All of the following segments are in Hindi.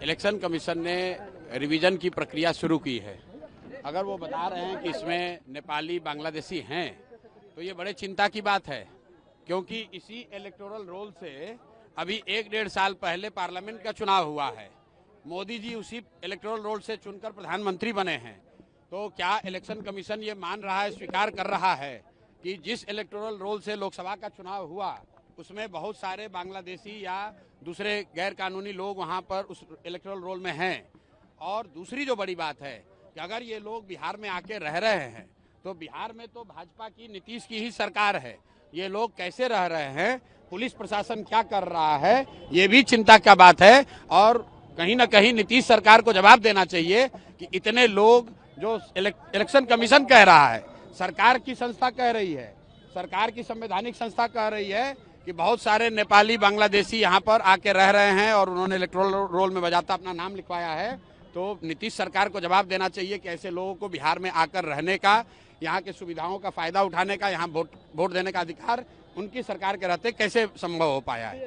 इलेक्शन कमीशन ने रिवीजन की प्रक्रिया शुरू की है। अगर वो बता रहे हैं कि इसमें नेपाली बांग्लादेशी हैं तो ये बड़े चिंता की बात है, क्योंकि इसी इलेक्टोरल रोल से अभी 1-1.5 साल पहले पार्लियामेंट का चुनाव हुआ है। मोदी जी उसी इलेक्टोरल रोल से चुनकर प्रधानमंत्री बने हैं। तो क्या इलेक्शन कमीशन ये मान रहा है, स्वीकार कर रहा है कि जिस इलेक्टोरल रोल से लोकसभा का चुनाव हुआ उसमें बहुत सारे बांग्लादेशी या दूसरे गैर कानूनी लोग वहां पर उस इलेक्टोरल रोल में हैं। और दूसरी जो बड़ी बात है कि अगर ये लोग बिहार में आके रह रहे हैं तो बिहार में तो भाजपा की, नीतीश की ही सरकार है। ये लोग कैसे रह रहे हैं, पुलिस प्रशासन क्या कर रहा है, ये भी चिंता का बात है। और कहीं ना कहीं नीतीश सरकार को जवाब देना चाहिए कि इतने लोग, जो इलेक्शन कमीशन कह रहा है, सरकार की संस्था कह रही है, सरकार की संवैधानिक संस्था कह रही है कि बहुत सारे नेपाली बांग्लादेशी यहाँ पर आके रह रहे हैं और उन्होंने इलेक्टोरल रोल में बजाता अपना नाम लिखवाया है। तो नीतीश सरकार को जवाब देना चाहिए कि ऐसे लोगों को बिहार में आकर रहने का, यहाँ के सुविधाओं का फायदा उठाने का, यहाँ वोट देने का अधिकार उनकी सरकार के रहते कैसे संभव हो पाया है।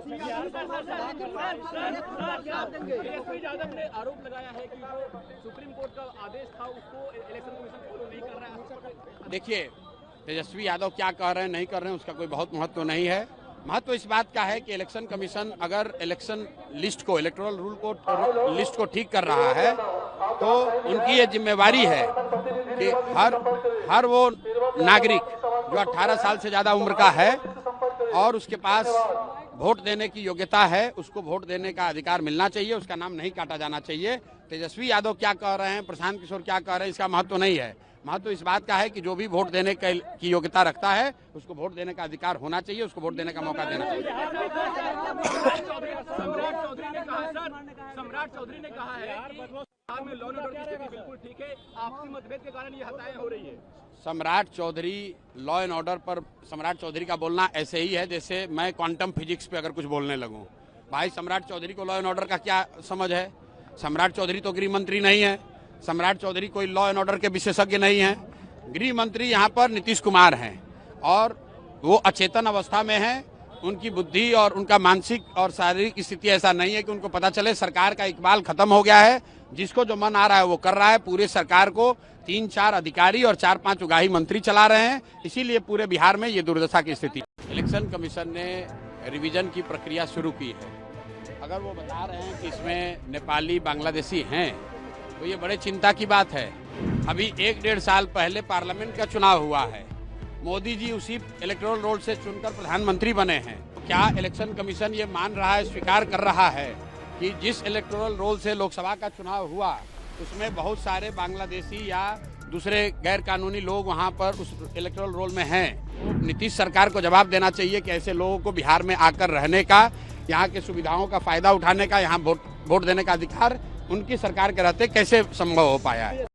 आरोप लगाया है कि जो सुप्रीम कोर्ट का आदेश था उसको इलेक्शन कमीशन फॉलो नहीं कर रहा है। देखिए, तेजस्वी यादव क्या कह रहे हैं, नहीं कर रहे हैं, उसका कोई बहुत महत्व नहीं है। महत्व इस बात का है कि इलेक्शन कमीशन अगर इलेक्शन लिस्ट को, इलेक्टोरल रूल को, लिस्ट को ठीक कर रहा है तो उनकी ये जिम्मेवारी है कि हर वो नागरिक जो 18 साल से ज्यादा उम्र का है और उसके पास वोट देने की योग्यता है, उसको वोट देने का अधिकार मिलना चाहिए, उसका नाम नहीं काटा जाना चाहिए। तेजस्वी यादव क्या कह रहे हैं, प्रशांत किशोर क्या कह रहे हैं, इसका महत्व नहीं है। महत्व इस बात का है कि जो भी वोट देने की योग्यता रखता है उसको वोट देने का अधिकार होना चाहिए, उसको वोट देने का मौका देना चाहिए। सम्राट चौधरी ने कहा है कि बिहार में लॉ एंड ऑर्डर की स्थिति बिल्कुल ठीक है, आपसी मतभेद के कारण ये हत्याएं हो रही है। सम्राट चौधरी, लॉ एंड ऑर्डर पर सम्राट चौधरी का बोलना ऐसे ही है जैसे मैं क्वांटम फिजिक्स पे अगर कुछ बोलने लगूं। भाई, सम्राट चौधरी को लॉ एंड ऑर्डर का क्या समझ है? सम्राट चौधरी तो गृह मंत्री नहीं है, सम्राट चौधरी कोई लॉ एंड ऑर्डर के विशेषज्ञ नहीं है। गृह मंत्री यहाँ पर नीतीश कुमार हैं और वो अचेतन अवस्था में हैं। उनकी बुद्धि और उनका मानसिक और शारीरिक स्थिति ऐसा नहीं है कि उनको पता चले। सरकार का इकबाल खत्म हो गया है, जिसको जो मन आ रहा है वो कर रहा है। पूरे सरकार को 3-4 अधिकारी और 4-5 उगाही मंत्री चला रहे हैं, इसीलिए पूरे बिहार में ये दुर्दशा की स्थिति। इलेक्शन कमीशन ने रिवीजन की प्रक्रिया शुरू की है। अगर वो बता रहे हैं कि इसमें नेपाली बांग्लादेशी हैं तो ये बड़े चिंता की बात है। अभी 1-1.5 साल पहले पार्लियामेंट का चुनाव हुआ है। मोदी जी उसी इलेक्टोरल रोल से चुनकर प्रधानमंत्री बने हैं। क्या इलेक्शन कमीशन ये मान रहा है, स्वीकार कर रहा है कि जिस इलेक्टोरल रोल से लोकसभा का चुनाव हुआ उसमें बहुत सारे बांग्लादेशी या दूसरे गैर कानूनी लोग वहां पर उस इलेक्टोरल रोल में हैं? तो नीतीश सरकार को जवाब देना चाहिए कि ऐसे लोगों को बिहार में आकर रहने का, यहाँ के सुविधाओं का फायदा उठाने का, यहाँ वोट देने का अधिकार उनकी सरकार के रहते कैसे संभव हो पाया है।